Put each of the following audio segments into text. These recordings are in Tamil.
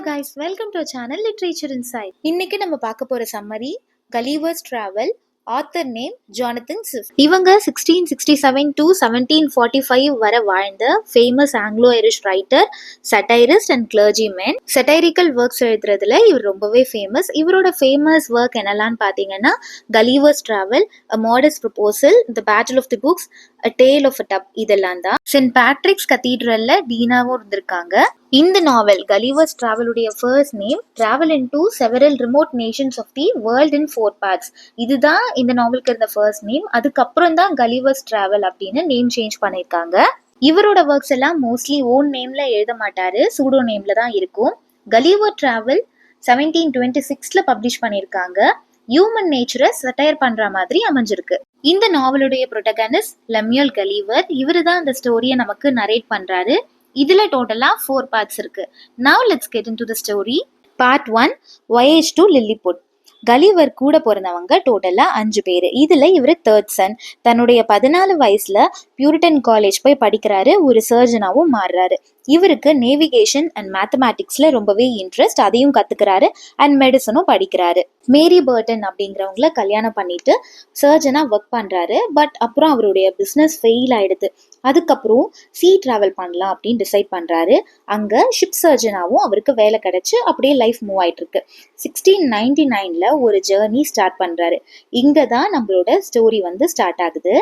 guys, welcome to our channel Literature Insight. இன்னைக்கு நம்ம பார்க்க போற summary Gulliver's Travel. Author name Jonathan Swift. இவங்க 1667 to 1745 வரை வாழ்ந்த famous Anglo Irish writer, satirist and clergyman. Satirical works எழுதுறதுல இவர் ரொம்பவே ஃபேமஸ். இவரோட ஃபேமஸ் ஒர்க் என்னெல்லாம் பார்த்தீங்கன்னா Gulliver's travel, a modest proposal, the battle of the books, a tale of a tub, இதெல்லாம் தான். சென்ட் பேட்ரிக்ஸ் கத்தீட்ரல்ல டீனாவும் இருந்திருக்காங்க. இந்த நாவல் கலீவர்ஸ் டிராவலுடைய first name travel into several remote nations of the world in 4 parts. இதுதான் இந்த நாவலுக்கு இருந்த ஃபர்ஸ்ட் நேம். அதுக்கப்புறம் தான் கலீவர்ஸ் டிராவல் அப்படின்னு நேம் சேஞ்ச் பண்ணியிருக்காங்க. இவரோட ஒர்க்ஸ் எல்லாம் மோஸ்ட்லி ஓன் நேம்ல எழுத மாட்டாரு, சூடோ நேம்ல தான் இருக்கும். கலீவர் டிராவல் 1726ல பப்ளிஷ் பண்ணியிருக்காங்க. ஹியூமன் நேச்சரை சட்டையர் பண்ற மாதிரி அமைஞ்சிருக்கு. இந்த நாவலுடைய ப்ரொட்டகனிஸ்ட் லெமியல் கலீவர். இவரு தான் இந்த ஸ்டோரியை நமக்கு நரேட் பண்றாரு. இதுல டோட்டலா 4 parts இருக்கு. Now let's get into the story. Part 1, Voyage to Lilliput. Gulliver கூட பிறந்தவங்க டோட்டலா 5 பேர். இதுல இவர் தேர்ட் சன். தன்னுடைய 14 வயசுல பியூரிட்டன் காலேஜ் போய் படிக்கிறாரு, ஒரு சர்ஜனாவும் மாறுறாரு. இவருக்கு நேவிகேஷன் அண்ட் மேத்தமேட்டிக்ஸ்ல ரொம்பவே இன்ட்ரெஸ்ட், அதையும் கத்துக்கிறாரு. அண்ட் மெடிசனும் படிக்கிறாரு. மேரி பர்டன் அப்படிங்கிறவங்கள கல்யாணம் பண்ணிட்டு சர்ஜனா ஒர்க் பண்றாரு. பட் அப்புறம் அவருடைய பிஸ்னஸ் ஃபெயில் ஆயிடுது. அதுக்கப்புறம் டிராவல் பண்ணலாம் அப்படின்னு டிசைட் பண்றாரு. அங்க ஷிப் சர்ஜனாவும் அவருக்கு வேலை கிடைச்சு அப்படியே லைஃப் மூவ் ஆயிட்டு இருக்கு. 1699ல ஒரு ஜேர்னி ஸ்டார்ட் பண்றாரு. இங்க தான் நம்மளோட ஸ்டோரி ஸ்டார்ட் ஆகுது.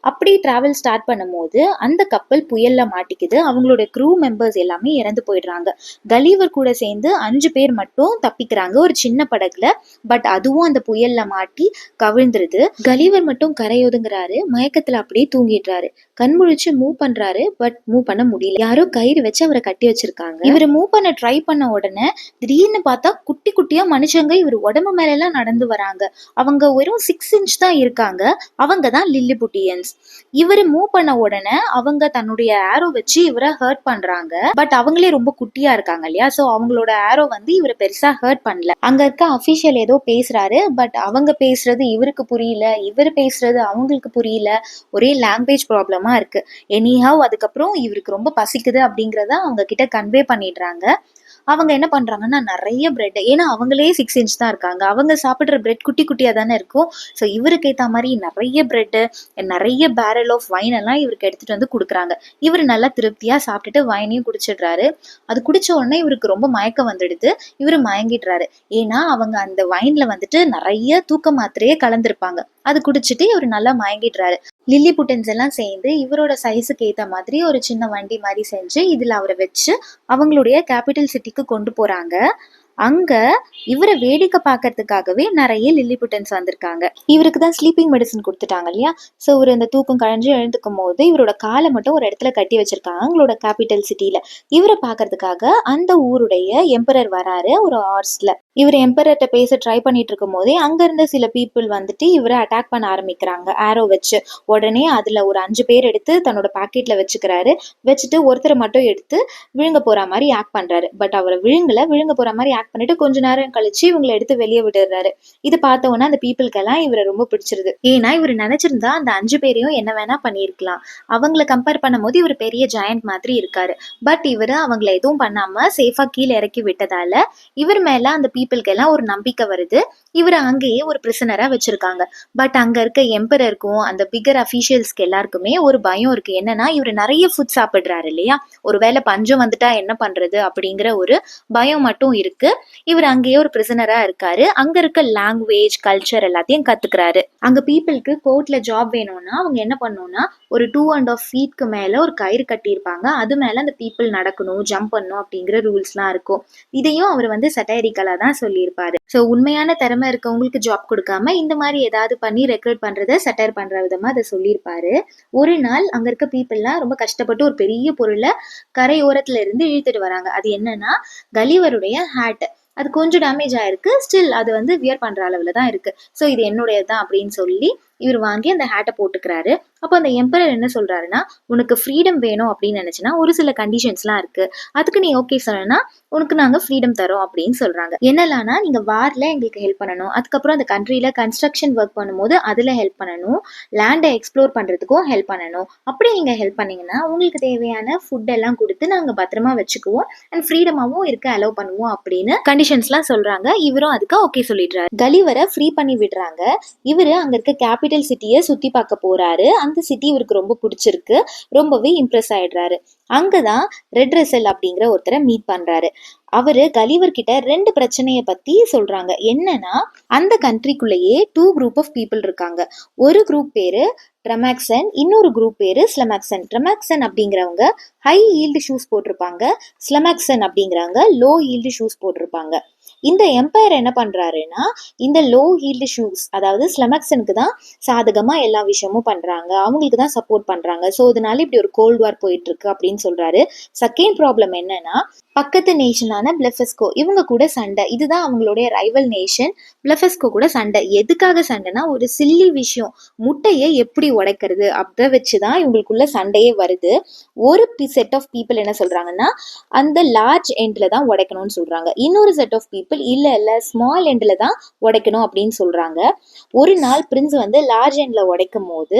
அப்படி டிராவல் ஸ்டார்ட் பண்ணும்போது அந்த கப்பல் புயல்ல மாட்டிக்குது. அவங்களோட க்ரூ மெம்பர்ஸ் எல்லாமே இறந்து போயிடுறாங்க. கலீவர் கூட சேர்ந்து 5 பேர் மட்டும் தப்பிக்கிறாங்க ஒரு சின்ன படகுல. பட் அதுவும் அந்த புயல்ல மாட்டி கவிழ்ந்துருது. கலீவர் மட்டும் கரையொதுங்குறாரு. மயக்கத்துல அப்படியே தூங்கிடுறாரு. கண்முழிச்சு மூவ் பண்றாரு. பட் மூவ் பண்ண முடியல. யாரோ கயிறு வச்சு அவரை கட்டி வச்சிருக்காங்க. இவர் மூவ் பண்ண ட்ரை பண்ண உடனே திடீர்னு பார்த்தா குட்டி குட்டியா மனுஷங்க இவர் உடம்பு மேல எல்லாம் நடந்து வராங்க. அவங்க வெறும் 6 inch தான் இருக்காங்க. அவங்க தான் லில்லிபுட்டியன்ஸ். இவரு மூவ் பண்ண உடனே அவங்க தன்னுடைய ஆரோ வச்சு இவரை ஹர்ட் பண்றாங்க. பட் அவங்களே ரொம்ப குட்டியா இருக்காங்க இல்லையா, சோ அவங்களோட ஆரோ இவரை பெருசா ஹர்ட் பண்ணல. அங்க இருக்க அபிஷியல் ஏதோ பேசுறாரு. பட் அவங்க பேசுறது இவருக்கு புரியல, இவர் பேசுறது அவங்களுக்கு புரியல. ஒரே லாங்குவேஜ் ப்ராப்ளமா இருக்கு. எனிஹவ் அதுக்கப்புறம் இவருக்கு ரொம்ப பசிக்குது அப்படிங்கறத அவங்க கிட்ட கன்வே பண்ணிடுறாங்க. அவங்க என்ன பண்றாங்கன்னா நிறைய பிரெட், ஏன்னா அவங்களே 6 inch தான் இருக்காங்க, அவங்க சாப்பிடுற பிரெட் குட்டி குட்டியா தானே இருக்கும். ஸோ இவருக்கு ஏற்ற மாதிரி நிறைய பிரெட்டு, நிறைய பேரல் ஆஃப் வைன் எல்லாம் இவருக்கு எடுத்துட்டு கொடுக்குறாங்க. இவர் நல்லா திருப்தியா சாப்பிட்டுட்டு வைனையும் குடிச்சிடுறாரு. அது குடிச்ச உடனே இவருக்கு ரொம்ப மயக்கம் வந்துடுது. இவர் மயங்கிடுறாரு. ஏன்னா அவங்க அந்த வைன்ல நிறைய தூக்க மாத்திரையே கலந்துருப்பாங்க. அது குடிச்சிட்டு இவர் நல்லா மயங்கிடுறாரு. லில்லிபுட்டன்ஸ் எல்லாம் சேர்ந்து இவரோட சைஸுக்கு ஏற்ற மாதிரி ஒரு சின்ன வண்டி மாதிரி செஞ்சு இதுல அவரை வச்சு அவங்களுடைய கேபிட்டல் சிட்டிக்கு கொண்டு போறாங்க. அங்க இவரை வேடிக்கை பார்க்கறதுக்காகவே நிறைய லில்லிபுட்டன்ஸ் வந்திருக்காங்க. இவருக்கு தான் ஸ்லீப்பிங் மெடிசன் கொடுத்துட்டாங்க இல்லையா. ஸோ இவர் இந்த தூக்கம் கழிஞ்சு எழுந்துக்கும் போது இவரோட காலை மட்டும் ஒரு இடத்துல கட்டி வச்சிருக்காங்க அவங்களோட கேபிட்டல் சிட்டியில. இவரை பார்க்கறதுக்காக அந்த ஊருடைய எம்பரர் வராரு ஒரு ஹார்ஸ்ல. இவர் எம்பரர்கிட்ட பேச ட்ரை பண்ணிட்டு இருக்கும் போதே அங்க இருந்த சில பீப்புள் இவரை அட்டாக் பண்ண ஆரம்பிக்கிறாங்க ஆரோ வச்சு. உடனே அதுல ஒரு 5 பேர் எடுத்து தன்னோட பாக்கெட்ல வச்சுக்கிறாரு. வச்சுட்டு ஒருத்தரை மட்டும் எடுத்து விழுங்க போற மாதிரி ஆக்ட் பண்றாரு. பட் அவரை விழுங்க போற மாதிரி ஆக்ட் பண்ணிட்டு கொஞ்ச நேரம் கழிச்சு இவங்களை எடுத்து வெளியே விட்டுறாரு. இது பார்த்தவொன்னா அந்த பீப்புளுக்கெல்லாம் இவரை ரொம்ப பிடிச்சிருது. ஏன்னா இவர் நினைச்சிருந்தா அந்த 5 பேரையும் என்ன வேணா பண்ணியிருக்கலாம். அவங்கள கம்பேர் பண்ணும் போது இவர் பெரிய ஜாயண்ட் மாதிரி இருக்காரு. பட் இவர் அவங்கள எதுவும் பண்ணாம சேஃபா கீழே இறக்கி விட்டதால இவர் மேல அந்த பீப்புளுக்கெல்லாம் ஒரு நம்பிக்கை வருது. இவரை அங்கேயே ஒரு பிரிசனரா வச்சிருக்காங்க. பட் அங்க இருக்க எம்பரருக்கும் அந்த பிகர் அபிஷியல்ஸ்க்கு எல்லாருக்குமே ஒரு பயம் இருக்கு. என்னன்னா இவர் நிறைய ஃபுட் சாப்பிடுறாரு இல்லையா, ஒருவேளை பஞ்சம் வந்துட்டா என்ன பண்றது அப்படிங்கிற ஒரு பயம் மட்டும் இருக்கு. இவர் அங்கேயே ஒரு பிரிசனரா இருக்காரு. அங்க இருக்க லாங்குவேஜ் கல்ச்சர் எல்லாத்தையும் கத்துக்கிறாரு. அங்க பீப்புளுக்கு கோர்ட்ல ஜாப் வேணும்னா அவங்க என்ன பண்ணணும்னா ஒரு 2.5 feet மேல ஒரு கயிறு கட்டியிருப்பாங்க. அது மேல அந்த பீப்புள் நடக்கணும், ஜம்ப் பண்ணணும் அப்படிங்கிற ரூல்ஸ்லாம் இருக்கும். இதையும் அவர் சட்டைரிக்கலா தான் சொல்லியிருப்பாரு. ஸோ உண்மையான திறமை இருக்கவங்களுக்கு ஜாப் கொடுக்காம இந்த மாதிரி ஏதாவது பண்ணி ரெக்ரூட் பண்றத சட்டையர் பண்ற விதமா அதை சொல்லியிருப்பாரு. ஒரு நாள் அங்க இருக்க பீப்புள்லாம் ரொம்ப கஷ்டப்பட்டு ஒரு பெரிய பொருளை கரையோரத்துல இருந்து இழுத்துட்டு வராங்க. அது என்னன்னா கலிவருடைய ஹேட். அது கொஞ்சம் டேமேஜ் ஆயிருக்கு. ஸ்டில் அது வியர் பண்ற அளவுல தான் இருக்கு. ஸோ இது என்னுடையது தான் அப்படின்னு சொல்லி இவர் வாங்கி அந்த ஹேட்டை போட்டுக்கிறாரு. அப்போ அந்த எம்பரர் என்ன சொல்றாருன்னா, உனக்கு ஃப்ரீடம் வேணும் அப்படின்னு நினைச்சுன்னா ஒரு சில கண்டிஷன்ஸ்லாம் இருக்கு, அதுக்கு நீ ஓகே சொன்னா உனக்கு நாங்க ஃப்ரீடம் தரோம் அப்படின்னு சொல்றாங்க. என்னலாம்னா, நீங்க வார்ல எங்களுக்கு ஹெல்ப் பண்ணணும், அதுக்கப்புறம் அந்த கண்ட்ரில கன்ஸ்ட்ரக்ஷன் ஒர்க் பண்ணும்போது அதுல ஹெல்ப் பண்ணணும், லேண்டை எக்ஸ்ப்ளோர் பண்றதுக்கும் ஹெல்ப் பண்ணணும். அப்படி நீங்க ஹெல்ப் பண்ணீங்கன்னா உங்களுக்கு தேவையான ஃபுட் எல்லாம் கொடுத்து நாங்க பத்திரமா வச்சுக்குவோம் அண்ட் ஃப்ரீடமாவும் இருக்க அலோவ் பண்ணுவோம் அப்படின்னு கண்டிஷன்ஸ்லாம் சொல்றாங்க. இவரும் அதுக்கு ஓகே சொல்லிடுறாரு. கலிவரை ஃப்ரீ பண்ணி விடுறாங்க. இவரு அங்க இருக்க கேபிட்டல் சிட்டியை சுத்தி பார்க்க போறாரு. அந்த சிட்டி இவருக்கு ரொம்ப பிடிச்சிருக்கு, ரொம்பவே இம்ப்ரெஸ் ஆயிடுறாரு. அங்கதான் ரெட் ரெசல் அப்படிங்கிற ஒருத்தரை மீட் பண்றாரு. அவரு கலிவர் கிட்ட 2 பிரச்சனைய பத்தி சொல்றாங்க. என்னன்னா, அந்த கண்ட்ரிக்குள்ளேயே 2 குரூப் ஆஃப் பீப்புள் இருக்காங்க. ஒரு குரூப் பேரு ட்ரமாக்சன், இன்னொரு குரூப் பேரு ஸ்லமாக்சன். ட்ரமாக்சன் அப்படிங்கிறவங்க ஹை ஈல்டு ஷூஸ் போட்டிருப்பாங்க, ஸ்லமாக்சன் அப்படிங்கிறவங்க லோ ஈல்டு ஷூஸ் போட்டிருப்பாங்க. இந்த எம்பையர் என்ன பண்றாருன்னா, இந்த லோ ஈல்டு ஷூஸ் அதாவது ஸ்லமாக்சனுக்கு தான் சாதகமா எல்லா விஷயமும் பண்றாங்க, அவங்களுக்கு தான் சப்போர்ட் பண்றாங்க. ஸோ இதனால இப்படி ஒரு கோல்டு வார் போயிட்டு இருக்கு அப்படின்னு சொல்றாரு. செகண்ட் ப்ராப்ளம் என்னன்னா, பக்கத்து நேஷனான பிளெஃபஸ்கோ இவங்க கூட சண்டை. இதுதான் அவங்களுடைய ரைவல் நேஷன். பிளெஃபஸ்கோ கூட சண்டை. எதுக்காக சண்டைனா, ஒரு சில்லி விஷயம், முட்டையை எப்படி உடைக்கிறது அதை வச்சுதான் இவங்களுக்குள்ள சண்டையே வருது. ஒரு செட் ஆஃப் பீப்புள் என்ன சொல்றாங்கன்னா, அந்த லார்ஜ் எண்ட்ல தான் உடைக்கணும்னு சொல்றாங்க. இன்னொரு செட் ஆஃப் பீப்புள் இல்ல ஸ்மால் எண்ட்ல தான் உடைக்கணும் அப்படின்னு சொல்றாங்க. ஒரு நாள் பிரின்ஸ் வந்து லார்ஜ் எண்ட்ல உடைக்கும் போது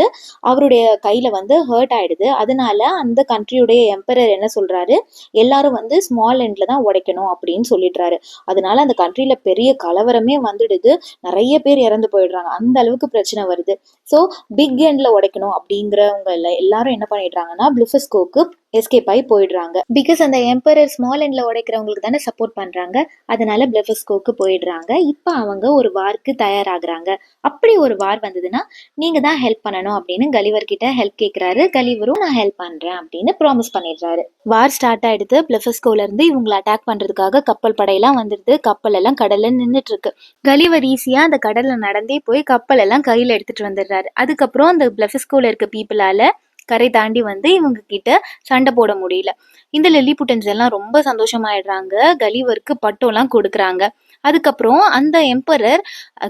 அவருடைய கையில வந்து ஹர்ட் ஆயிடுது. அதனால அந்த கண்ட்ரியுடைய எம்பரர் என்ன சொல்றாரு, எல்லாரும் வந்து ஸ்மால் எண்ட்ல தான் உடைக்கணும் அப்படின்னு சொல்லிடுறாரு. அதனால அந்த கண்ட்ரில பெரிய கலவரமே வந்துடுது, நிறைய பேர் இறந்து போயிடுறாங்க, அந்த அளவுக்கு பிரச்சனை வருது. ஸோ பிக் எண்ட்ல உடைக்கணும் அப்படிங்கிறவங்க எல்லாரும் என்ன பண்ணிடுறாங்கன்னா, பிளெஃபஸ்கோக்கு எஸ்கேப் ஆகி போயிடுறாங்க. பிகாஸ் அந்த எம்பரர் ஸ்மால் எண்ட்ல உடைக்கிறவங்களுக்கு தானே சப்போர்ட் பண்றாங்க, அதனால பிளெஃபஸ்கோக்கு போயிடுறாங்க. இப்போ அவங்க ஒரு வார்க்கு தயாராகிறாங்க. அப்படி ஒரு வார் வந்ததுன்னா நீங்க தான் ஹெல்ப் பண்ணணும் அப்படின்னு கலிவர் கிட்ட ஹெல்ப் கேட்கிறாரு. கலிவரும் நான் ஹெல்ப் பண்றேன் அப்படின்னு ப்ராமிஸ் பண்ணிடுறாரு. வார் ஸ்டார்ட் ஆயிடுது. பிளெஃபஸ்கோல இருந்து இவங்களை அட்டாக் பண்றதுக்காக கப்பல் படையெல்லாம் வந்துடுது. கப்பல் எல்லாம் கடல்ல நின்றுட்டு இருக்கு. கலிவர் ஈஸியா அந்த கடல்ல நடந்தே போய் கப்பல் எல்லாம் கையில எடுத்துட்டு வந்துடுறாரு. அதுக்கப்புறம் அந்த பிளெஃபஸ்கோல இருக்க பீப்புளால கரை தாண்டி வந்து இவங்க கிட்ட சண்டை போட முடியல. இந்த லில்லிபுட்டன்ஸ் எல்லாம் ரொம்ப சந்தோஷமாயிடுறாங்க. கலிவருக்கு பட்டம்லாம் கொடுக்குறாங்க. அதுக்கப்புறம் அந்த எம்பரர்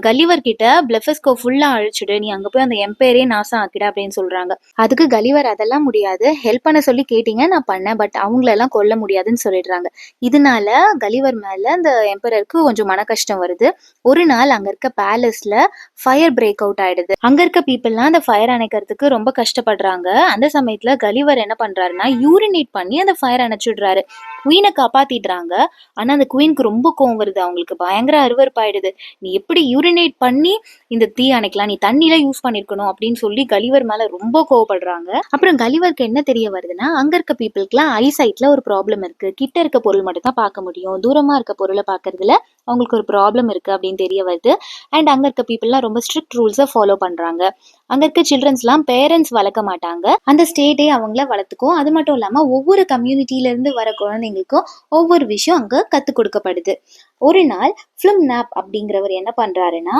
கலிவர் கிட்ட பிளெஃபஸ்கோ ஃபுல்லா அழிச்சுடு, நீ அங்க போய் அந்த எம்பையரே நாசம் ஆக்கிட அப்படின்னு சொல்றாங்க. அதுக்கு கலிவர் அதெல்லாம் முடியாது, ஹெல்ப் பண்ண சொல்லி கேட்டீங்க நான் பண்ணேன், பட் அவங்களெல்லாம் கொல்ல முடியாதுன்னு சொல்லிடுறாங்க. இதனால கலிவர் மேல அந்த எம்பரருக்கு கொஞ்சம் மன கஷ்டம் வருது. ஒரு நாள் அங்க இருக்க பேலஸ்ல ஃபயர் பிரேக் அவுட் ஆயிடுது. அங்க இருக்க பீப்புள்லாம் அந்த ஃபயர் அணைக்கிறதுக்கு ரொம்ப கஷ்டப்படுறாங்க. அந்த சமயத்துல கலிவர் என்ன பண்றாருன்னா, யூரினேட் பண்ணி அந்த ஃபயர் அணைச்சிடுறாரு. குவீனை காப்பாத்திடுறாங்க. ஆனா அந்த குவீனுக்கு ரொம்ப கோவம் வருது, அவங்களுக்கு பயங்கர அருவருப்பாயிடுது. நீ எப்படி யூரினேட் பண்ணி இந்த தீ அணைக்கலாம், நீ தண்ணியில யூஸ் பண்ணிருக்கணும் அப்படின்னு சொல்லி கலிவர் மேல ரொம்ப கோவப்படுறாங்க. அப்புறம் கலிவருக்கு என்ன தெரிய வருதுன்னா, அங்க இருக்க பீப்புளுக்குலாம் ஐசைட்ல ஒரு ப்ராப்ளம் இருக்கு, கிட்ட இருக்க பொருள் மட்டும் தான் பார்க்க முடியும், தூரமா இருக்க பொருளை பார்க்கறதுல அவங்களுக்கு ஒரு ப்ராப்ளம் இருக்கு அப்படின்னு தெரிய வருது. அண்ட் அங்க இருக்க பீப்புள்லாம் ரொம்ப ஸ்ட்ரிக்ட் ரூல்ஸை ஃபாலோ பண்றாங்க. அங்க இருக்க சில்ட்ரன்ஸ்லாம் பேரண்ட்ஸ் வளர்க்க மாட்டாங்க, அந்த ஸ்டேட்டே அவங்கள வளர்த்துக்கும். அது மட்டும் இல்லாம ஒவ்வொரு கம்யூனிட்டில இருந்து வர குழந்தைங்களுக்கும் ஒவ்வொரு விஷயம் அங்க கத்துக் கொடுக்கப்படுது. ஒரு நாள் ஃபிலிம் நாப் அப்படிங்கிறவர் என்ன பண்றாருன்னா,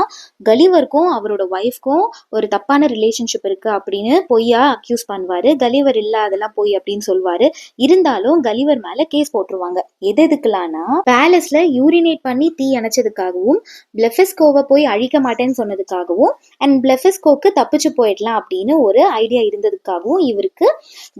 கலிவருக்கும் அவரோட ஒய்ஃப்க்கும் ஒரு தப்பான ரிலேஷன்ஷிப் இருக்கு அப்படின்னு பொய்யா அக்யூஸ் பண்ணுவாரு. கலிவர் இல்ல அதெல்லாம் பொய் அப்படின்னு சொல்லுவாரு. இருந்தாலும் கலிவர் மேல கேஸ் போட்டுருவாங்க. எதுக்கலாம்னா, பேலஸ்ல யூரினேட் பண்ணி தீ அணைச்சதுக்காகவும், பிளெஃபஸ்கோவை போய் அழிக்க மாட்டேன்னு சொன்னதுக்காகவும், அண்ட் பிளெஃபஸ்கோக்கு தப்பிச்சு போயிடலாம் அப்படின்னு ஒரு ஐடியா இருந்ததுக்காகவும் இவருக்கு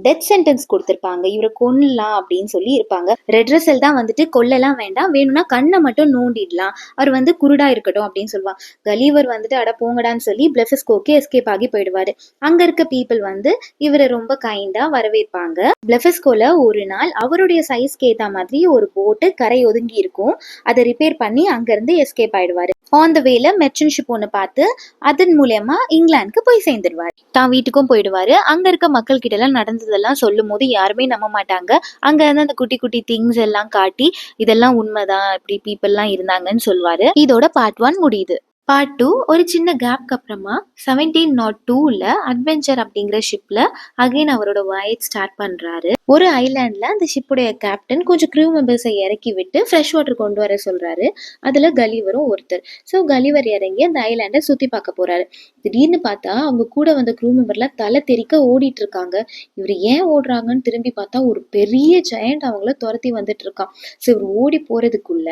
டெத் சென்டென்ஸ் கொடுத்திருப்பாங்க. இவரை கொல்லலாம் அப்படின்னு சொல்லி இருப்பாங்க. ரெட் ரெசல் தான் வந்துட்டு கொல்லலாம் வேண்டாம், வேணும்னா கண்ணை மட்டும் நோண்டிடலாம், அவர் வந்து குருடா இருக்கட்டும் அப்படின்னு சொல்லுவாங்க. கலிவர் வந்துட்டு அட போங்கடான்னு சொல்லி பிளெஃபஸ்கோக்கு எஸ்கேப் ஆகி போயிடுவாரு. அங்க இருக்க பீப்புள் வந்து இவரை ரொம்ப கைண்டா வரவேற்பாங்க. பிளெஃபஸ்கோல ஒரு நாள் அவருடைய சைஸ்க்கு ஏத்த மாதிரி ஒரு போட்டு கரை ஒதுங்கி இருக்கும், அதை ரிப்பேர் பண்ணி அங்க இருந்து எஸ்கேப் ஆயிடுவாரு. ஆன் த வேல மெர்ச்சன்ட் ஷிப் ஒன்று பார்த்து அதன் மூலமா இங்கிலாந்துக்கு போய் சேர்ந்துடுவாரு. தான் வீட்டுக்கும் போயிடுவாரு. அங்க இருக்க மக்கள் கிட்ட எல்லாம் நடந்ததெல்லாம் சொல்லும் போது யாருமே நம்ப மாட்டாங்க. அங்க இருந்து அந்த குட்டி குட்டி திங்ஸ் எல்லாம் காட்டி இதெல்லாம் உண்மைதான், இப்படி பீப்புள்லாம் இருந்தாங்கன்னு சொல்லுவாரு. இதோட பார்ட் 1 முடியுது. பார்ட் 2 ஒரு சின்ன கேப்க்கு அப்புறமா 1702ல அட்வென்ச்சர் அப்படிங்கிற ஷிப்ல அகைன் அவரோட வாயேஜ் ஸ்டார்ட் பண்றாரு. ஒரு ஐலாண்ட்ல அந்த ஷிப்புடைய கேப்டன் கொஞ்சம் க்ரூ மெம்பர்ஸை இறக்கி விட்டு ஃப்ரெஷ் வாட்டர் கொண்டு வர சொல்றாரு. அதுல கலிவரும் ஒருத்தர். ஸோ கலிவர் இறங்கி அந்த ஐலாண்டை சுத்தி பார்க்க போறாரு. திடீர்னு பார்த்தா அவங்க கூட வந்த க்ரூ மெம்பர்லாம் தலை தெறிக்க ஓடிட்டு இருக்காங்க. இவர் ஏன் ஓடுறாங்கன்னு திரும்பி பார்த்தா ஒரு பெரிய ஜெயண்ட் அவங்கள துரத்தி வந்துட்டு இருக்கான். ஸோ இவர் ஓடி போறதுக்குள்ள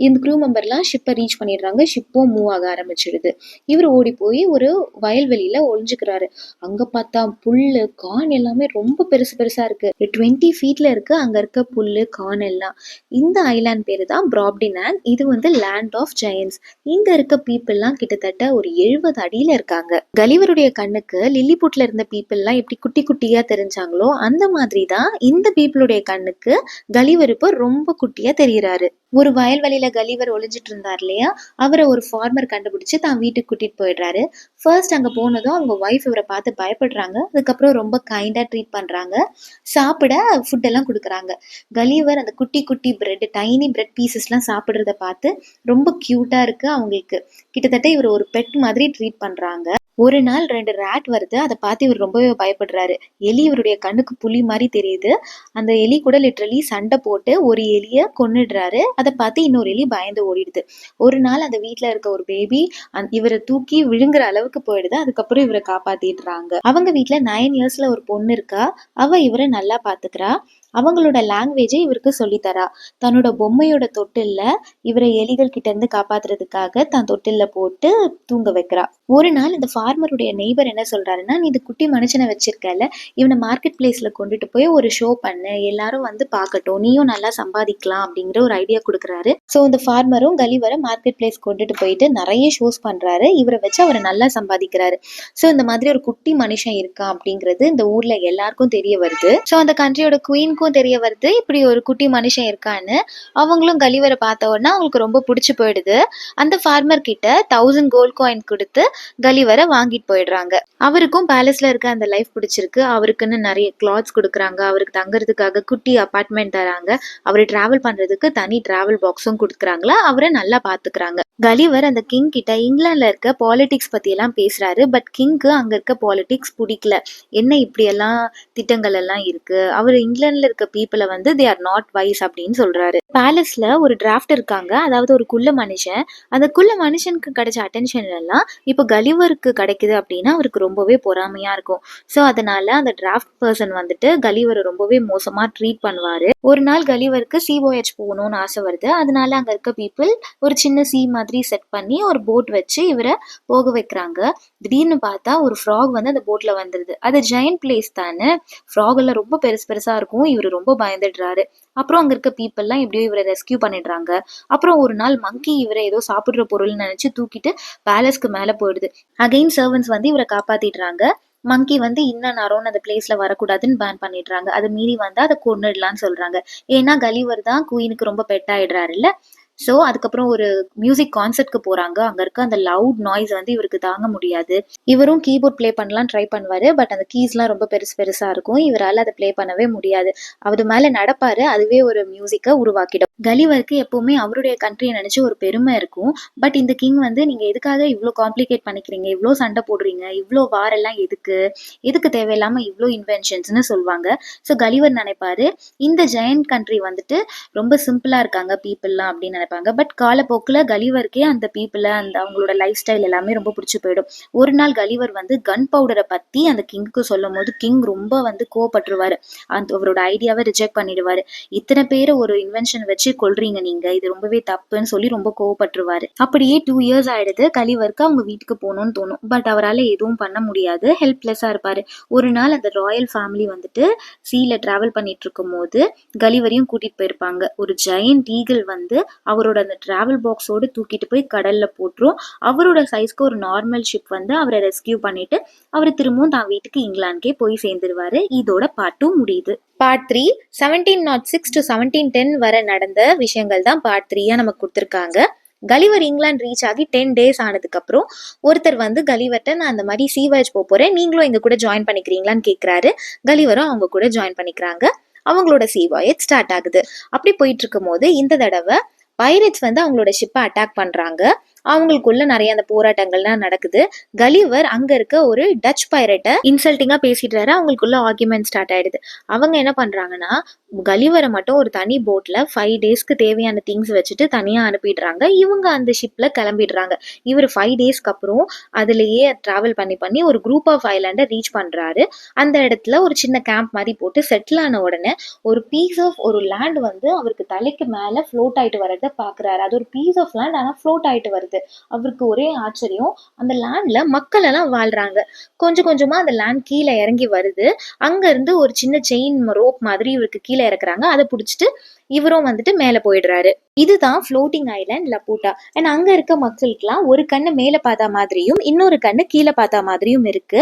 இந்த க்ரூ மெம்பர்லாம் ஷிப்பை ரீச் பண்ணிடுறாங்க. ஷிப்பும் மூவ் ஆக ஆரம்பிச்சிடுது. இவர் ஓடி போய் ஒரு வயல்வெளியில ஒளிஞ்சுக்கிறாரு. அங்க பார்த்தா புல்லு கான் எல்லாமே ரொம்ப பெருசு பெருசா இருக்கு. 20 ஃபீட்ல இருக்கு அங்க இருக்க புல்லு கான் எல்லாம். இந்த ஐலாண்ட் பேரு தான் ப்ராப்டினாங். இது வந்து லேண்ட் ஆஃப் ஜெயன்ஸ். இங்க இருக்க பீப்புள்லாம் கிட்டத்தட்ட ஒரு 70 அடியில இருக்காங்க. கலிவருடைய கண்ணுக்கு லில்லிபுட்ல இருந்த பீப்புள்லாம் எப்படி குட்டி குட்டியா தெரிஞ்சாங்களோ அந்த மாதிரி தான் இந்த பீப்புளுடைய கண்ணுக்கு கலிவர் இப்போ ரொம்ப குட்டியா தெரியறாரு. ஒரு வயல்வெளியில கலிவர் ஒளிஞ்சிட்டு இருந்தார் இல்லையா, அவரை ஒரு ஃபார்மர் கண்டுபிடிச்சு தான் வீட்டுக்கு கூட்டிட்டு போயிடுறாரு. ஃபர்ஸ்ட் அங்க போனதும் அவங்க ஒய்ஃப் இவரை பார்த்து பயப்படுறாங்க. அதுக்கப்புறம் ரொம்ப கைண்டா ட்ரீட் பண்றாங்க. சாப்பிட ஃபுட் எல்லாம் கொடுக்குறாங்க. கலிவர் அந்த குட்டி குட்டி பிரெட் டைனி பிரெட் பீசஸ்லாம் சாப்பிடுறத பார்த்து ரொம்ப கியூட்டா இருக்கு அவங்களுக்கு. கிட்டத்தட்ட இவர் ஒரு பெட் மாதிரி ட்ரீட் பண்றாங்க. ஒரு நாள் 2 ரேட் வருது. அதை பார்த்து இவர் ரொம்பவே பயப்படுறாரு. எலி இவருடைய கண்ணுக்கு புலி மாதிரி தெரியுது. அந்த எலி கூட லிட்ரலி சண்டை போட்டு ஒரு எலிய கொன்னுடுறாரு. அதை பார்த்து இன்னொரு எலி பயந்து ஓடிடுது. ஒரு நாள் அந்த வீட்டுல இருக்க ஒரு பேபி இவரை தூக்கி விழுங்குற அளவுக்கு போயிடுது. அதுக்கப்புறம் இவரை காப்பாத்திடுறாங்க. அவங்க வீட்டுல 9 இயர்ஸ்ல ஒரு பொண்ணு இருக்கா. அவ இவரை நல்லா பாத்துக்கிறா. அவங்களோட லாங்குவேஜை இவருக்கு சொல்லித்தரா. தன்னோட பொம்மையோட தொட்டில்ல இவரை எலிகள் கிட்ட இருந்து காப்பாத்துறதுக்காக தான் தொட்டில்ல போட்டு தூங்க வைக்கிறா. ஒரு நாள் இந்த ஃபார்மருடைய நெய்பர் என்ன சொல்றாருன்னா, நீ இந்த குட்டி மனுஷனை வச்சிருக்கல, இவனை மார்க்கெட் பிளேஸ்ல கொண்டுட்டு போய் ஒரு ஷோ பண்ணு, எல்லாரும் வந்து பார்க்கட்டும், நீயும் நல்லா சம்பாதிக்கலாம் அப்படிங்கிற ஒரு ஐடியா கொடுக்குறாரு. ஸோ இந்த ஃபார்மரும் கலிவரை மார்க்கெட் பிளேஸ் கொண்டுட்டு போயிட்டு நிறைய ஷோஸ் பண்றாரு. இவரை வச்சு அவரை நல்லா சம்பாதிக்கிறாரு. ஸோ இந்த மாதிரி ஒரு குட்டி மனுஷன் இருக்கான் அப்படிங்கிறது இந்த ஊர்ல எல்லாருக்கும் தெரிய வருது. ஸோ அந்த கண்ட்ரியோட குயின்க்கும் தெரிய வருது இப்படி ஒரு குட்டி மனுஷன் இருக்கான்னு. அவங்களும் கலிவரை பார்த்த உடனே அவங்களுக்கு ரொம்ப பிடிச்சு போயிடுது. அந்த ஃபார்மர் கிட்ட 1000 கோல்ட் காயின் கொடுத்து கலிவரை வாங்கிட்டு போயிடுறாங்க. அவருக்கும் பேலஸ்ல இருக்க அந்த லைஃப் பிடிச்சிருக்கு. அவருக்குன்னு நிறைய கிளாத்ஸ் கொடுக்குறாங்க. அவருக்கு தங்குறதுக்காக குட்டி அபார்ட்மெண்ட் தராங்க. அவரு டிராவல் பண்றதுக்கு தனி டிராவல் பாக்ஸும் கொடுக்குறாங்களா. அவரை நல்லா பாத்துக்கிறாங்க. கலிவர் அந்த கிங் கிட்ட இங்கிலாந்துல இருக்க பாலிடிக்ஸ் பத்தி எல்லாம் பேசுறாரு. பட் கிங்க்கு அங்க இருக்க பாலிடிக்ஸ் பிடிக்கல. என்ன இப்படி எல்லாம் திட்டங்கள் எல்லாம் இருக்கு, அவர் இங்கிலாந்துல இருக்க பீப்புளை வந்து தே ஆர் நாட் வைஸ் அப்படின்னு சொல்றாரு. பேலஸ்ல ஒரு டிராஃப்ட் இருக்காங்க, அதாவது ஒரு குள்ள மனுஷன். அந்த குள்ள மனுஷனுக்கு கிடைச்ச அட்டென்ஷன் எல்லாம் இப்போ கலிவருக்கு கிடைக்குது அப்படின்னா அவருக்கு ரொம்பவே பொறாமையா இருக்கும். ஸோ அதனால அந்த டிராஃப்ட் பர்சன் வந்துட்டு கலிவரை ரொம்பவே மோசமா ட்ரீட் பண்ணுவாரு. ஒரு நாள் கலிவருக்கு சி voyage போகணும்னு ஆசை வருது. அதனால அங்க இருக்க பீப்புள் ஒரு சின்ன சி மாதிரி செட் பண்ணி ஒரு போட் வச்சு இவரை போக வைக்கிறாங்க. திடீர்னு பார்த்தா ஒரு ஃப்ராக் வந்து அந்த போட்ல வந்துருது. அது ஜெயண்ட் பிளேஸ் தானே, ஃப்ராக் எல்லாம் ரொம்ப பெருசு பெருசா இருக்கும். இவரு ரொம்ப பயந்துடுறாரு. அப்புறம் அங்க இருக்க பீப்புள்லாம் எப்படியோ இவரை ரெஸ்கியூ பண்ணிடுறாங்க. அப்புறம் ஒரு நாள் மங்கி இவரை ஏதோ சாப்பிடுற பொருள்னு நினைச்சு தூக்கிட்டு பேலஸ்க்கு மேல போயிடுது. அகைன் சர்வன்ஸ் வந்து இவரை காப்பாத்திடுறாங்க. மங்கி வந்து இன்னும் நேரம் அந்த பிளேஸ்ல வரக்கூடாதுன்னு பேன் பண்ணிடுறாங்க. அதை மீறி வந்து அதை கொன்னுடலான்னு சொல்றாங்க. ஏன்னா கலிவர் தான் குயினுக்கு ரொம்ப பெட் ஆயிடுறாருல்ல. ஸோ அதுக்கப்புறம் ஒரு மியூசிக் கான்சர்ட்க்கு போறாங்க. அங்க இருக்க அந்த லவுட் நாய்ஸ் வந்து இவருக்கு தாங்க முடியாது. இவரும் கீபோர்ட் ப்ளே பண்ணலாம் ட்ரை பண்ணுவாரு. பட் அந்த கீஸ்லாம் ரொம்ப பெருசு பெருசா இருக்கும். இவரால் அதை ப்ளே பண்ணவே முடியாது. அவர் மேல நடப்பாரு, அதுவே ஒரு மியூசிக்கை உருவாக்கிடும். கலிவருக்கு எப்பவுமே அவருடைய கண்ட்ரியை நினைச்சு ஒரு பெருமை இருக்கும். பட் இந்த கிங் வந்து நீங்க எதுக்காக இவ்வளோ காம்ப்ளிகேட் பண்ணிக்கிறீங்க, இவ்வளோ சண்டை போடுறீங்க, இவ்வளோ வாரெல்லாம் எதுக்கு தேவையில்லாம இவ்வளோ இன்வென்ஷன்ஸ்னு சொல்லுவாங்க. ஸோ கலிவர் நினைப்பாரு இந்த ஜெயண்ட் கண்ட்ரி வந்துட்டு ரொம்ப சிம்பிளா இருக்காங்க பீப்புள்லாம் அப்படின்னு நினைப்பாங்க. பட் காலப்போக்கில் கலிவருக்கே அந்த பீப்புளை அந்த அவங்களோட லைஃப் ஸ்டைல் எல்லாமே ரொம்ப பிடிச்சி போயிடும். ஒரு நாள் கலிவர் வந்து கன் பவுடரை பத்தி அந்த கிங்க்கு சொல்லும் போது கிங் ரொம்ப வந்து கோவப்பட்டுருவாரு. அவரோட ஐடியாவை ரிஜெக்ட் பண்ணிடுவாரு. இத்தனை பேரை ஒரு இன்வென்ஷன் வச்சு கொல்றீங்க நீங்க, இது ரொம்பவே தப்புன்னு சொல்லி ரொம்ப கோவப்பட்டுருவாரு. அப்படியே 2 இயர்ஸ் ஆயிடுது. கலிவருக்கு அவங்க வீட்டுக்கு போகணும்னு தோணும். பட் அவரால் எதுவும் பண்ண முடியாது. ஹெல்ப்லெஸ்ஸா இருப்பாரு. ஒரு நாள் அந்த ராயல் ஃபேமிலி வந்துட்டு சீல டிராவல் பண்ணிட்டு இருக்கும் போது கலிவரையும் கூட்டிட்டு போயிருப்பாங்க. ஒரு ஜெயண்ட் ஈகிள் வந்து அவரோட அந்த டிராவல் பாக்ஸோடு தூக்கிட்டு போய் கடல்ல போட்டுரும். அவரோட சைஸ்க்கு ஒரு நார்மல் ஷிப் வந்து அவரை ரெஸ்கியூ பண்ணிட்டு அவர் திரும்பவும் தான் வீட்டுக்கு இங்கிலாந்துக்கே போய் சேர்ந்துருவாரு. இதோட பார்ட் 2 முடியுது. பார்ட் 3 1706 to 1710 வரை நடந்த விஷயங்கள் தான் பார்ட் 3 நமக்கு கொடுத்துருக்காங்க. கலிவர் இங்கிலாந்து ரீச் ஆகி 10 டேஸ் ஆனதுக்கு அப்புறம் ஒருத்தர் வந்து கலிவர்ட்ட நான் அந்த மாதிரி சி வாயேஜ் போறேன், நீங்களும் எங்க கூட ஜாயின் பண்ணிக்கிறீங்களான்னு கேட்கிறாரு. கலிவரும் அவங்க கூட ஜாயின் பண்ணிக்கிறாங்க. அவங்களோட சி வாயேஜ் ஸ்டார்ட் ஆகுது. அப்படி போயிட்டு இருக்கும் போது இந்த தடவை பைரேட்ஸ் வந்து அவங்களோட ஷிப்பை அட்டாக் பண்றாங்க. அவங்களுக்குள்ள நிறைய அந்த போராட்டங்கள்லாம் நடக்குது. கலிவர் அங்க இருக்க ஒரு டச் பைரட்டை இன்சல்ட்டிங்கா பேசிடுறாரு. அவங்களுக்குள்ள ஆர்குமெண்ட் ஸ்டார்ட் ஆயிடுது. அவங்க என்ன பண்றாங்கன்னா கலிவரை மட்டும் ஒரு தனி போட்ல 5 டேஸ்க்கு தேவையான திங்ஸ் வச்சுட்டு தனியா அனுப்பிடுறாங்க. இவங்க அந்த ஷிப்ல கிளம்பிடுறாங்க. இவர் 5 டேஸ்க்கு அப்புறம் அதுலயே டிராவல் பண்ணி ஒரு குரூப் ஆஃப் ஐலாண்டை ரீச் பண்றாரு. அந்த இடத்துல ஒரு சின்ன கேம்ப் மாதிரி போட்டு செட்டில் ஆன உடனே ஒரு பீஸ் ஆஃப் ஒரு லேண்ட் வந்து அவருக்கு தலைக்கு மேல ஃப்ளோட் ஆயிட்டு வரத பாக்குறாரு. அது ஒரு பீஸ் ஆஃப் லேண்ட் ஆனா ஃப்ளோட் ஆயிட்டு வருது. வருது. அவருக்கு ஒரே ஆச்சரியம். அந்த லேண்ட்ல மக்கள் எல்லாம் வாழ்றாங்க. கொஞ்சம் கொஞ்சமா அந்த லேண்ட் கீழ இறங்கி வருது. அங்க இருந்து ஒரு சின்ன செயின் ரோப் மாதிரி இவருக்கு கீழ இறக்குறாங்க. அத புடிச்சுட்டு இவரும் வந்துட்டு மேல போயிடுறாரு. இதுதான் ஃப்ளோட்டிங் ஐலேண்ட் லப்பூட்டா. அண்ட் அங்க இருக்க மக்களுக்குலாம் ஒரு கண்ணு மேல பார்த்தா மாதிரியும் இன்னொரு கண்ணு கீழே பார்த்தா மாதிரியும் இருக்கு.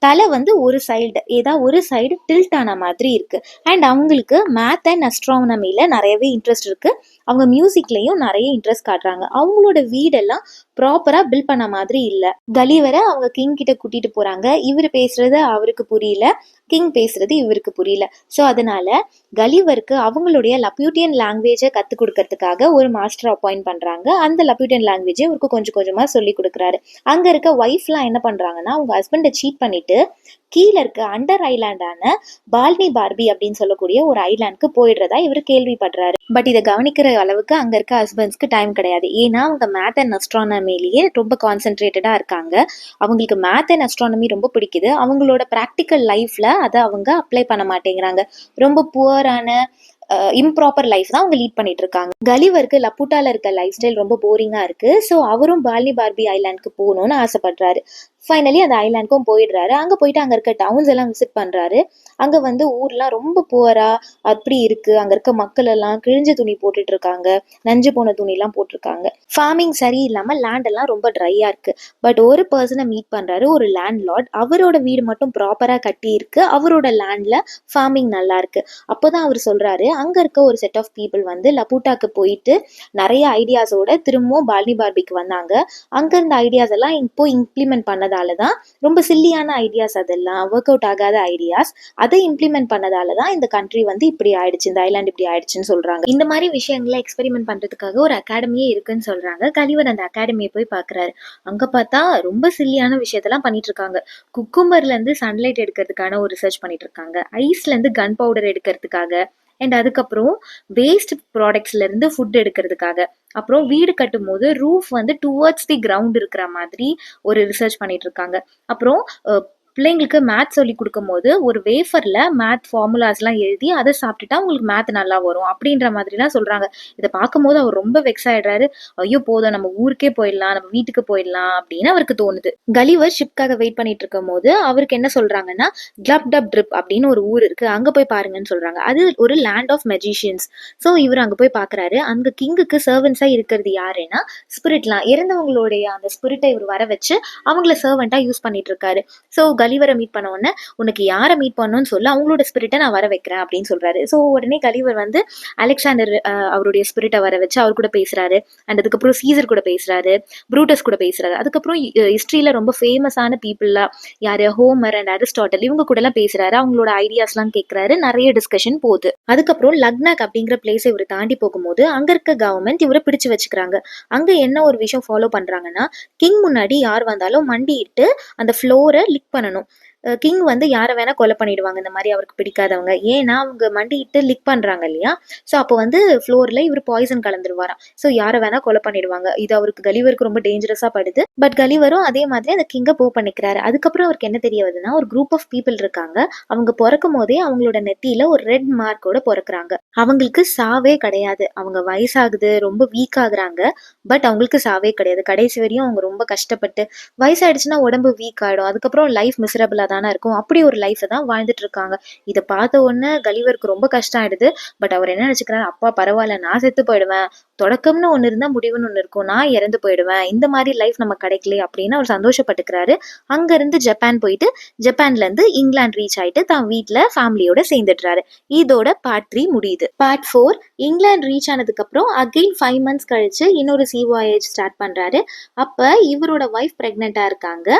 தலை வந்து ஒரு சைடு ஒரு சைடு டில்ட் ஆன மாதிரி இருக்கு. அண்ட் அவங்களுக்கு மேத் அண்ட் அஸ்ட்ரானமில நிறையவே இன்ட்ரெஸ்ட் இருக்கு. அவங்க மியூசிக்லயும் நிறைய இன்ட்ரெஸ்ட் காட்டுறாங்க. அவங்களோட வீடெல்லாம் ப்ராப்பரா பில்ட் பண்ண மாதிரி இல்ல. கலிவரை அவங்க கிங் கிட்ட கூட்டிட்டு போறாங்க. இவர் பேசுறது அவருக்கு புரியல, கிங் பேசுறது இவருக்கு புரியல. ஸோ அதனால கலிவருக்கு அவங்களுடைய லப்யூட்டியன் லாங்குவேஜை கற்றுக் கொடுக்கறதுக்காக ஒரு மாஸ்டர் அப்பாயிண்ட் பண்றாங்க. அந்த லப்யூட்டியன் லாங்குவேஜை இவருக்கு கொஞ்சம் கொஞ்சமா சொல்லி கொடுக்குறாரு. அங்க இருக்க ஒய்ஃப்லாம் என்ன பண்றாங்கன்னா அவங்க ஹஸ்பண்டை சீட் பண்ணிட்டு கீழே இருக்க அண்டர் ஐலாண்டான பால்னி பார்பி அப்படின்னு சொல்லக்கூடிய ஒரு ஐலாண்டுக்கு போயிடுறதா இவர் கேள்விப்படுறாரு. பட் இதை கவனிக்கிற அளவுக்கு அங்க இருக்க ஹஸ்பண்ட்ஸ்க்கு டைம் கிடையாது. ஏன்னா அவங்க மேத் அண்ட் அஸ்ட்ரானமிலேயே ரொம்ப கான்சென்ட்ரேட்டடா இருக்காங்க. அவங்களுக்கு மேத் அண்ட் அஸ்ட்ரானமி ரொம்ப பிடிக்குது. அவங்களோட ப்ராக்டிக்கல் லைஃப்ல அதை அவங்க அப்ளை பண்ண மாட்டேங்கிறாங்க. ரொம்ப புவரான இம்ப்ராப்பர் லைஃப் தான் அவங்க லீட் பண்ணிட்டு இருக்காங்க. கலிவருக்கு லப்பூட்டால இருக்க லைஃப் ஸ்டைல் ரொம்ப போரிங்கா இருக்கு. ஸோ அவரும் பால்னி பார்பி ஐலாண்டுக்கு போகணும்னு ஆசைப்படுறாரு. ஃபைனலி அந்த ஐலாண்டுக்கும் போயிடுறாரு. அங்க போயிட்டு அங்க இருக்க டவுன்ஸ் எல்லாம் விசிட் பண்றாரு. அங்க வந்து ஊர்லாம் ரொம்ப புவரா அப்படி இருக்கு. அங்க இருக்க மக்கள் எல்லாம் கிழிஞ்ச துணி போட்டுட்டு இருக்காங்க, நஞ்சு போன துணி எல்லாம் போட்டிருக்காங்க. ஃபார்மிங் சரி இல்லாம லேண்ட் எல்லாம் ரொம்ப ட்ரையா இருக்கு. பட் ஒரு பர்சனை மீட் பண்றாரு, ஒரு லேண்ட் லார்ட். அவரோட வீடு மட்டும் ப்ராப்பரா கட்டி இருக்கு. அவரோட லேண்ட்ல ஃபார்மிங் நல்லா இருக்கு. அப்போதான் அவர் சொல்றாரு, அங்க இருக்க ஒரு செட் ஆஃப் பீப்புள் வந்து லப்பூட்டாக்கு போயிட்டு நிறைய ஐடியாஸோட திரும்பவும் பால்னி பார்பிக்கு வந்தாங்க. அங்க இருந்த ஐடியாஸ் எல்லாம் இப்போ இம்ப்ளிமெண்ட் பண்ணதாலதான், ரொம்ப சில்லியான ஐடியாஸ் அதெல்லாம் ஒர்க் அவுட் ஆகாத ஐடியாஸ், அதை இம்ப்ளிமெண்ட் பண்ணதாலதான் இந்த கண்ட்ரி வந்து இப்படி ஆயிடுச்சு, இந்த ஐலாண்ட் இப்படி ஆயிடுச்சுன்னு சொல்றாங்க. இந்த மாதிரி விஷயங்களை எக்ஸ்பெரிமெண்ட் பண்றதுக்காக ஒரு அகாடமியே இருக்குன்னு சொல்றாங்க. கலிவர் அந்த அகாடமியை போய் பாக்குறாரு. அங்க பார்த்தா ரொம்ப சில்லியான விஷயத்தெல்லாம் பண்ணிட்டு இருக்காங்க. குக்கும்பர்ல இருந்து சன்லைட் எடுக்கிறதுக்கான ஒரு ரிசர்ச் பண்ணிட்டு இருக்காங்க. ஐஸ்ல இருந்து கன் பவுடர் எடுக்கிறதுக்காக, அண்ட் அதுக்கப்புறம் வேஸ்ட் ப்ராடக்ட்ஸ்ல இருந்து ஃபுட் எடுக்கிறதுக்காக, அப்புறம் வீடு கட்டும் போது ரூஃப் வந்து டுவர்ட்ஸ் தி கிரவுண்ட் இருக்கிற மாதிரி ஒரு ரிசர்ச் பண்ணிட்டு இருக்காங்க. அப்புறம் பிள்ளைங்களுக்கு மேத் சொல்லி கொடுக்கும் போது ஒரு வேஃபர்ல மேத் ஃபார்முலாஸ்லாம் எழுதி அதை சாப்பிட்டுட்டா உங்களுக்கு மேத் நல்லா வரும் அப்படின்ற மாதிரிலாம் சொல்றாங்க. இதை பார்க்கும்போது அவர் ரொம்ப வெக்ஸ் ஆயிடுறாரு. ஐயோ போதும், நம்ம ஊருக்கே போயிடலாம், நம்ம வீட்டுக்கு போயிடலாம் அப்படின்னு அவருக்கு தோணுது. கலிவர் ஷிப்காக வெயிட் பண்ணிட்டு இருக்கும் போது அவருக்கு என்ன சொல்றாங்கன்னா, கிளப் டப் ட்ரிப் அப்படின்னு ஒரு ஊர் இருக்கு, அங்க போய் பாருங்கன்னு சொல்றாங்க. அது ஒரு லேண்ட் ஆஃப் மெஜிஷியன்ஸ். ஸோ இவர் அங்க போய் பாக்குறாரு. அங்க கிங்குக்கு சர்வன்ஸா இருக்கிறது யாருன்னா ஸ்பிரிட்லாம், இறந்தவங்களுடைய அந்த ஸ்பிரிட்டை இவர் வர வச்சு அவங்கள சர்வெண்டா யூஸ் பண்ணிட்டு இருக்காரு. ஸோ கலிவரை மீட் பண்ண உடனே உனக்கு யாரை மீட் பண்ணணும்னு சொல்ல, அவங்களோட ஸ்பிரிட்டை நான் வர வைக்கிறேன் அப்படின்னு சொல்றாரு. ஸோ உடனே கலிவர் வந்து அலெக்சாண்டர் அவருடைய ஸ்பிரிட்டை வர வச்சு அவர் கூட பேசுறாரு. அண்ட் அதுக்கப்புறம் சீசர் கூட பேசுறாரு, ப்ரூட்டஸ் கூட பேசுறாரு. அதுக்கப்புறம் ஹிஸ்டரியில ரொம்ப ஃபேமஸான பீப்புளா யாரு, ஹோமர் அண்ட் அரிஸ்டாட்டல், இவங்க கூட எல்லாம் பேசுறாரு. அவங்களோட ஐடியாஸ்லாம் கேட்கிறாரு. நிறைய டிஸ்கஷன் போகுது. அதுக்கப்புறம் லக்னாக் அப்படிங்கிற பிளேஸை இவர் தாண்டி போகும்போது அங்க இருக்க கவர்மெண்ட் இவரை பிடிச்சு வச்சுக்கிறாங்க. அங்க என்ன ஒரு விஷயம் ஃபாலோ பண்றாங்கன்னா, கிங் முன்னாடி யார் வந்தாலும் மண்டிட்டு அந்த ஃப்ளோரை லிக் பண்ணணும். கிங் வந்து யாரை வேணா கொலை பண்ணிடுவாங்க இந்த மாதிரி அவருக்கு பிடிக்காதவங்க. ஏன்னா அவங்க மண்டிட்டு லிக் பண்றாங்க இல்லையா. ஸோ அப்போ வந்து ஃப்ளோர்ல இவர் பாய்சன் கலந்துருவாராம். ஸோ யாரை வேணா கொலை பண்ணிடுவாங்க. இது அவருக்கு கலிவருக்கு ரொம்ப டேஞ்சரஸா படுது. பட் கலிவரும் அதே மாதிரி அந்த கிங்கை போ பண்ணிக்கிறாரு. அதுக்கப்புறம் அவருக்கு என்ன தெரிய வருதுன்னா, ஒரு குரூப் ஆஃப் பீப்புள் இருக்காங்க. அவங்க பிறக்கும் போதே அவங்களோட நெத்தியில ஒரு ரெட் மார்க்கோட பிறக்குறாங்க. அவங்களுக்கு சாவே கிடையாது. அவங்க வயசாகுது, ரொம்ப வீக் ஆகுறாங்க. பட் அவங்களுக்கு சாவே கிடையாது. கடைசி வரையும் அவங்க ரொம்ப கஷ்டப்பட்டு, வயசாயிடுச்சுன்னா உடம்பு வீக் ஆயிடும், அதுக்கப்புறம் லைஃப் மிசரபிளா தானே இருக்கும். அப்படி ஒரு லைஃப்பை தான் வாழ்ந்துட்டு இருக்காங்க. இதை பார்த்த உடனே கலிவருக்கு ரொம்ப கஷ்டம் ஆயிடுது. பட் அவர் என்ன நினைச்சுக்கிறாரு, அப்பா பரவாயில்ல, நான் செத்து போயிடுவேன், தொடக்கம்னு ஒண்ணு இருந்தா முடிவுன்னு ஒண்ணு இருக்கும், நான் இறந்து போயிடுவேன், இந்த மாதிரி லைஃப் நம்ம கிடைக்கல அப்படின்னு அவர் சந்தோஷப்பட்டுக்கிறாரு. அங்க இருந்து ஜப்பான் போயிட்டு, ஜப்பான்ல இருந்து இங்கிலாந்து ரீச் ஆயிட்டு தான் வீட்டுல ஃபேமிலியோட சேர்ந்துடுறாரு. இதோட பார்ட் 3 முடியுது. பார்ட் 4 இங்கிலாந்து ரீச் ஆனதுக்கு அப்புறம் அகைன் 5 months கழிச்சு இன்னொரு சி வாயேஜ் ஸ்டார்ட் பண்றாரு. அப்ப இவரோட ஒய்ஃப் பிரெக்னெண்டா இருக்காங்க.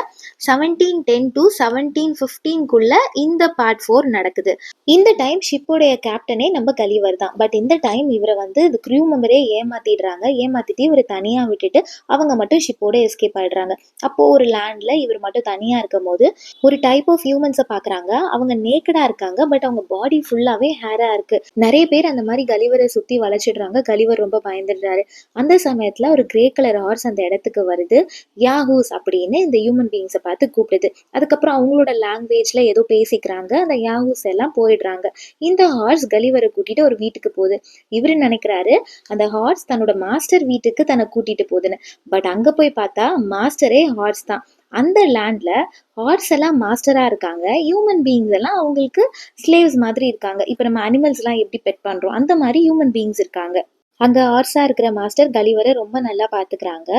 1710 to 1715 இந்த பார்ட் 4 நடக்குது. இந்த டைம் ஷிப்போடைய கேப்டனே நம்ம கலிவர் தான். பட் இந்த டைம் இவரை வந்து இந்த க்ரூ மெம்பரே ஏமாத்திடுறாங்க. ஏமாத்திட்டு இவரை தனியா விட்டுட்டு அவங்க மட்டும் ஷிப்போட எஸ்கேப் ஆயிடுறாங்க. அப்போ ஒரு லேண்ட்ல இவர் மட்டும் தனியா இருக்கும் போது ஒரு டைப் ஆஃப் ஹியூமன்ஸை பாக்குறாங்க. அவங்க நேக்கடா இருக்காங்க. பட் அவங்க பாடி ஃபுல்லாவே ஹேரா இருக்கு. நிறைய பேர் அந்த மாதிரி கலிவரை சுத்தி வளைச்சிடுறாங்க. கலிவர் ரொம்ப பயந்துடுறாரு. அந்த சமயத்துல ஒரு கிரே கலர் ஹார்ஸ் அந்த இடத்துக்கு வருது. யாஹூஸ் அப்படின்னு இந்த ஹியூமன் பீயிங்ஸை பார்த்து கூப்பிடுது. அதுக்கப்புறம் அவங்களோட லாங்குவேஜ்ல ஏதோ பேசிக்கிறாங்க. அந்த யாஹூஸ் எல்லாம் போயிடுறாங்க. இந்த ஹார்ஸ் கலிவரை கூட்டிட்டு ஒரு வீட்டுக்கு போகுது. இவரு நினைக்கிறாரு அந்த ஹார்ஸ் ஹார்ஸ் தன்னோட மாஸ்டர் வீட்டுக்கு தன்னை கூட்டிட்டு போகுதுன்னு. பட் அங்க போய் பார்த்தா மாஸ்டரே ஹார்ஸ் தான். அந்த லேண்ட்ல ஹார்ஸ் எல்லாம் மாஸ்டரா இருக்காங்க, ஹியூமன் பீயிங்ஸ் எல்லாம் அவங்களுக்கு ஸ்லேவ்ஸ் மாதிரி இருக்காங்க. இப்ப நம்ம அனிமல்ஸ் எல்லாம் எப்படி பெட் பண்றோம் அந்த மாதிரி ஹியூமன் பீயிங்ஸ் இருக்காங்க. அங்க ஹார்ஸா இருக்கிற மாஸ்டர் கலிவரை ரொம்ப நல்லா பாத்துக்கிறாங்க.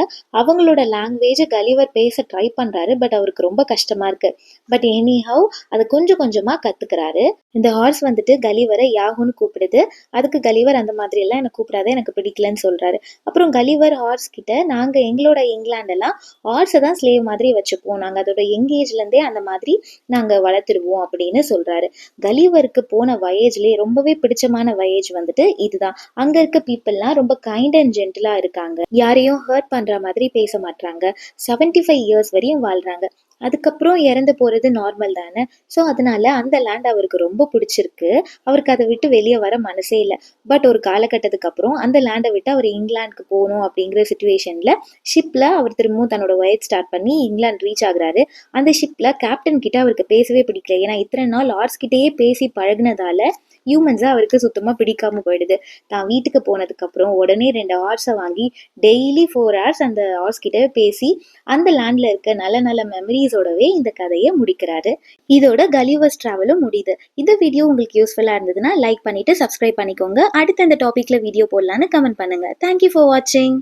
அவங்களோட லாங்குவேஜ் கலிவர் பேச ட்ரை பண்றாரு, பட் அவருக்கு ரொம்ப கஷ்டமா இருக்கு. பட் எனி ஹவ் அதை கொஞ்சம் கொஞ்சமா கத்துக்கிறாரு. இந்த ஹார்ஸ் வந்துட்டு கலிவரை யாகுன்னு கூப்பிடுது. அதுக்கு கலிவர் அந்த மாதிரி எல்லாம் எனக்கு கூப்பிடாத, எனக்கு பிடிக்கலன்னு சொல்றாரு. அப்புறம் கலிவர் ஹார்ஸ் கிட்ட, நாங்க எங்களோட இங்கிலாண்டெல்லாம் ஹார்ஸை தான் ஸ்லேவ் மாதிரி வச்சுப்போம், நாங்க அதோட யங் ஏஜ்ல இருந்தே அந்த மாதிரி நாங்க வளர்த்துருவோம் அப்படின்னு சொல்றாரு. கலிவருக்கு போன வயேஜ்லயே ரொம்பவே பிடிச்சமான வயேஜ் வந்துட்டு இதுதான். அங்க இருக்க பீப்புள்லாம் ரொம்ப கைண்ட் அண்ட் ஜென்டிலா இருக்காங்க, யாரையும் ஹர்ட் பண்ற மாதிரி பேச மாட்டாங்க. 75 இயர்ஸ் வரையும் வாழ்றாங்க. அதுக்கப்புறம் இறந்து போறது நார்மல் தானே. ஸோ அதனால அந்த லேண்ட் அவருக்கு ரொம்ப பிடிச்சிருக்கு. அவருக்கு அதை விட்டு வெளியே வர மனசே இல்லை. பட் ஒரு காலகட்டத்துக்கு அப்புறம் அந்த லேண்டை விட்டு அவர் இங்கிலாந்துக்கு போகணும் அப்படிங்கிற சுச்சுவேஷன்ல ஷிப்ல அவர் திரும்பவும் தன்னோட வயது ஸ்டார்ட் பண்ணி இங்கிலாந்து ரீச் ஆகுறாரு. அந்த ஷிப்ல கேப்டன் கிட்ட அவருக்கு பேசவே பிடிக்கல. ஏன்னா இத்தனை நாள் ஆர்ட்ஸ் கிட்டேயே பேசி பழகினதால ஹியூமன்ஸை அவருக்கு சுத்தமாக பிடிக்காம போயிடுது. தான் வீட்டுக்கு போனதுக்கு அப்புறம் உடனே 2 ஹார்ஸை வாங்கி டெய்லி 4 hours அந்த ஹார்ஸ் கிட்ட பேசி அந்த லேண்ட்ல இருக்க நல்ல நல்ல மெமரிஸோடவே இந்த கதையை முடிக்கிறாரு. இதோட கலிவர்ஸ் டிராவலும் முடியுது. இந்த வீடியோ உங்களுக்கு யூஸ்ஃபுல்லா இருந்ததுன்னா லைக் பண்ணிட்டு சப்ஸ்கிரைப் பண்ணிக்கோங்க. அடுத்த இந்த டாபிக்ல வீடியோ போடலான்னு கமெண்ட் பண்ணுங்க. தேங்க்யூ ஃபார் வாட்சிங்.